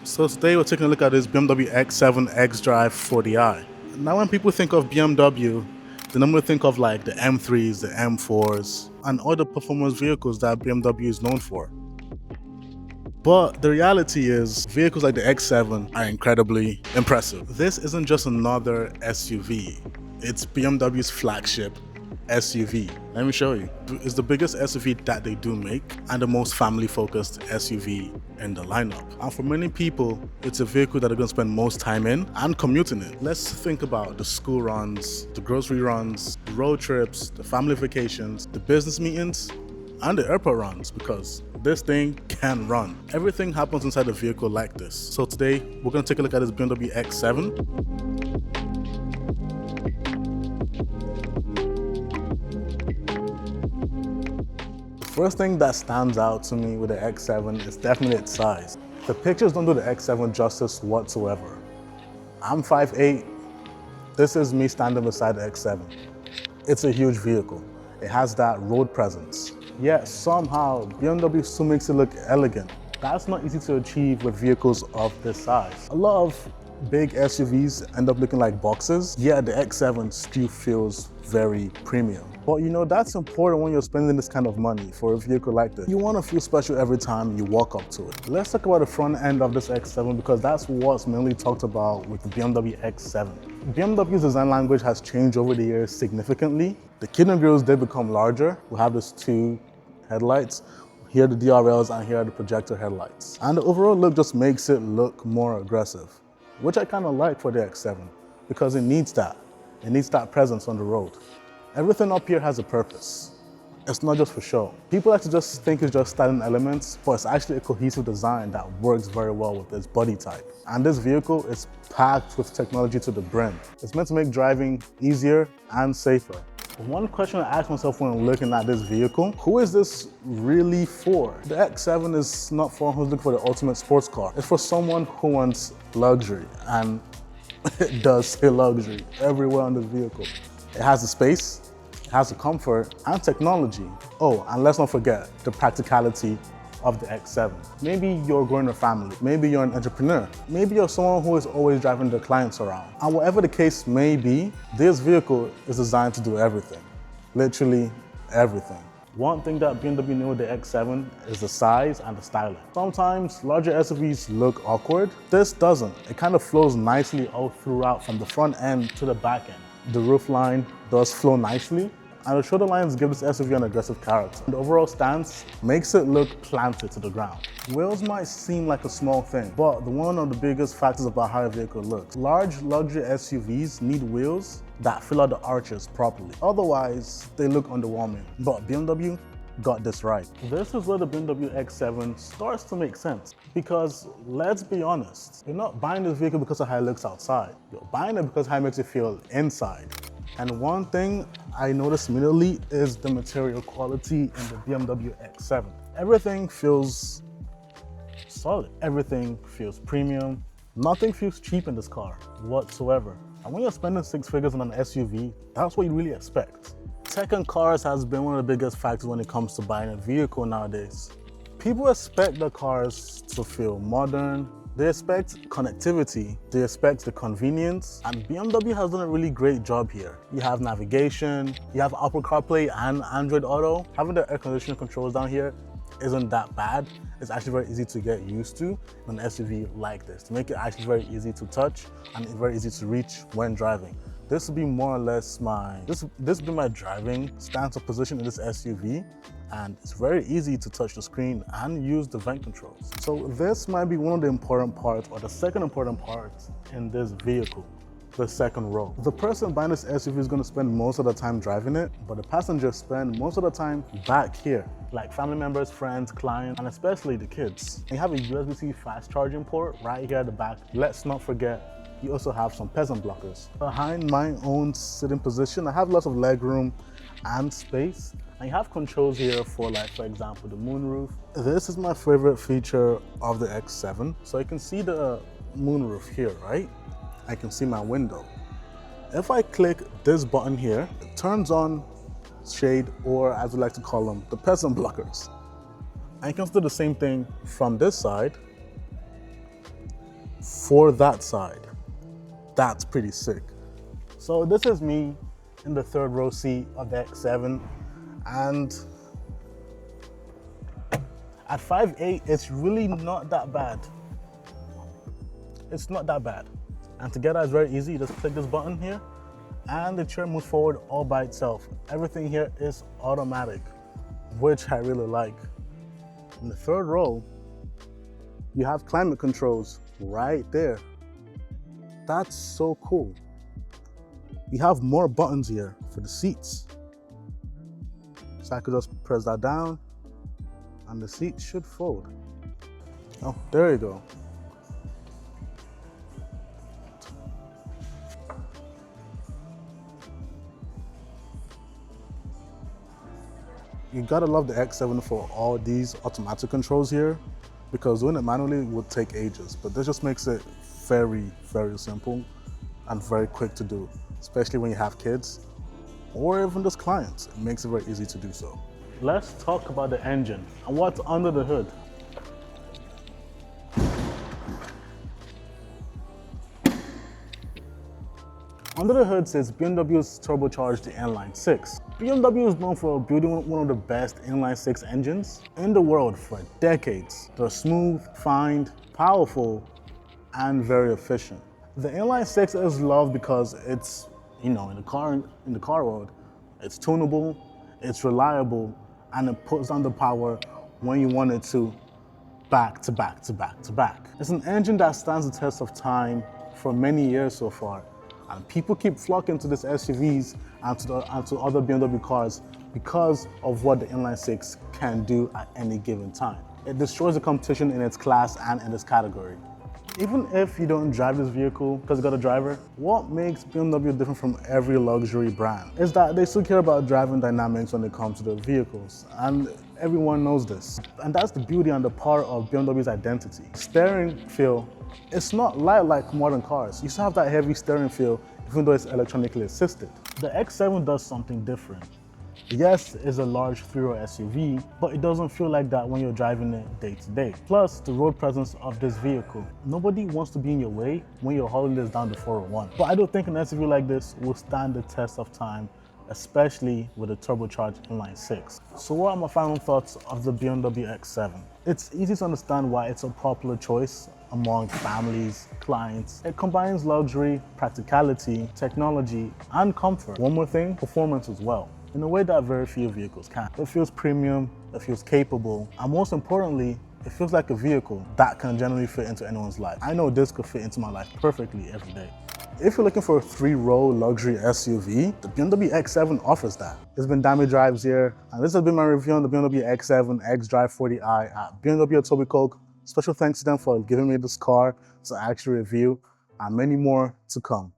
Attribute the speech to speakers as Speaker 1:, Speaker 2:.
Speaker 1: So today we're taking a look at this BMW X7 xDrive40i. Now when people think of BMW, they normally think of like the M3s, the M4s, and other performance vehicles that BMW is known for. But the reality is, vehicles like the X7 are incredibly impressive. This isn't just another SUV, it's BMW's flagship SUV. Let me show you. It's the biggest SUV that they do make and the most family-focused SUV in the lineup. And for many people, it's a vehicle that they're going to spend most time in and commuting in. Let's think about the school runs, the grocery runs, the road trips, the family vacations, the business meetings, and the airport runs, because this thing can run. Everything happens inside a vehicle like this. So today, we're going to take a look at this BMW X7. The first thing that stands out to me with the X7 is definitely its size. The pictures don't do the X7 justice whatsoever. I'm 5'8". This is me standing beside the X7. It's a huge vehicle. It has that road presence. Yet somehow BMW still makes it look elegant. That's not easy to achieve with vehicles of this size. A lot of big SUVs end up looking like boxes, yet the X7 still feels very premium. But you know, that's important when you're spending this kind of money for a vehicle like this. You want to feel special every time you walk up to it. Let's talk about the front end of this X7 because that's what's mainly talked about with the BMW X7. BMW's design language has changed over the years significantly. The kidney grills did become larger. We have these two headlights. Here are the DRLs and here are the projector headlights. And the overall look just makes it look more aggressive, which I kind of like for the X7 because it needs that. It needs that presence on the road. Everything up here has a purpose. It's not just for show. People like to just think it's just styling elements, but it's actually a cohesive design that works very well with its body type. And this vehicle is packed with technology to the brim. It's meant to make driving easier and safer. One question I ask myself when looking at this vehicle, who is this really for? The X7 is not for who's looking for the ultimate sports car. It's for someone who wants luxury, and it does say luxury everywhere on this vehicle. It has the space, it has the comfort and technology. Oh, and let's not forget the practicality of the X7. Maybe you're growing a family, maybe you're an entrepreneur, maybe you're someone who is always driving their clients around. And whatever the case may be, this vehicle is designed to do everything. Literally everything. One thing that BMW knew with the X7 is the size and the styling. Sometimes larger SUVs look awkward. This doesn't. It kind of flows nicely all throughout from the front end to the back end. The roof line does flow nicely, and the shoulder lines give this SUV an aggressive character. The overall stance makes it look planted to the ground. Wheels might seem like a small thing, but one of the biggest factors about how a vehicle looks. Large luxury SUVs need wheels that fill out the arches properly. Otherwise, they look underwhelming. But BMW got this right. This is where the BMW X7 starts to make sense. Because let's be honest, you're not buying this vehicle because of how it looks outside. You're buying it because of how it makes you feel inside. And one thing I noticed immediately is the material quality in the BMW X7. Everything feels solid. Everything feels premium. Nothing feels cheap in this car whatsoever. And when you're spending 6 figures on an SUV, that's what you really expect. Tech in cars has been one of the biggest factors when it comes to buying a vehicle nowadays. People expect the cars to feel modern, they expect connectivity, they expect the convenience, and BMW has done a really great job here. You have navigation, you have Apple CarPlay and Android Auto. Having the air conditioning controls down here isn't that bad. It's actually very easy to get used to on an SUV like this, to make it actually very easy to touch and very easy to reach when driving. This would be more or less this would be my driving stance or position in this SUV, and it's very easy to touch the screen and use the vent controls. So this might be one of the important parts, or the second important part in this vehicle, the second row. The person buying this SUV is going to spend most of the time driving it, but the passengers spend most of the time back here, like family members, friends, clients, and especially the kids. You have a USB-C fast charging port right here at the back. Let's not forget, you also have some peasant blockers. Behind my own sitting position, I have lots of leg room and space. And you have controls here for, like, for example, the moonroof. This is my favorite feature of the X7. So you can see the moonroof here, right? I can see my window. If I click this button here, it turns on shade, or as we like to call them, the peasant blockers. I can do the same thing from this side. for that side. That's pretty sick. So this is me in the third row seat of the X7, and at 5'8", it's really not that bad. It's not that bad. And to get out is very easy. You just click this button here and the chair moves forward all by itself. Everything here is automatic, which I really like. In the third row, you have climate controls right there. That's so cool. You have more buttons here for the seats. So I could just press that down and the seat should fold. Oh, there you go. You gotta love the X7 for all these automatic controls here, because doing it manually would take ages, but this just makes it very, very simple and very quick to do, especially when you have kids or even just clients. It makes it very easy to do so. Let's talk about the engine and what's under the hood. Under the hood sits BMW's turbocharged inline 6. BMW is known for building one of the best inline 6 engines in the world for decades. They're smooth, fine, powerful, and very efficient. The inline 6 is loved because it's, in the car world, it's tunable, it's reliable, and it puts on the power when you want it to, back to back to back to back. It's an engine that stands the test of time for many years so far. And people keep flocking to these SUVs and to other BMW cars because of what the inline 6 can do at any given time. It destroys the competition in its class and in its category. Even if you don't drive this vehicle because you got a driver, what makes BMW different from every luxury brand is that they still care about driving dynamics when it comes to their vehicles, and everyone knows this. And that's the beauty and the power of BMW's identity. Steering feel, it's not light like modern cars. You still have that heavy steering feel even though it's electronically assisted. The X7 does something different. Yes, it's a large three-row SUV, but it doesn't feel like that when you're driving it day to day. Plus, the road presence of this vehicle. Nobody wants to be in your way when you're hauling this down the 401. But I don't think an SUV like this will stand the test of time, especially with a turbocharged inline 6. So what are my final thoughts of the BMW X7? It's easy to understand why it's a popular choice among families, clients. It combines luxury, practicality, technology, and comfort. One more thing, performance as well, in a way that very few vehicles can. It feels premium, it feels capable, and most importantly, it feels like a vehicle that can generally fit into anyone's life. I know this could fit into my life perfectly every day. If you're looking for a three-row luxury SUV, the BMW X7 offers that. It's been Dami Drives here, and this has been my review on the BMW X7 xDrive40i at BMW Etobicoke. Special thanks to them for giving me this car to actually review, and many more to come.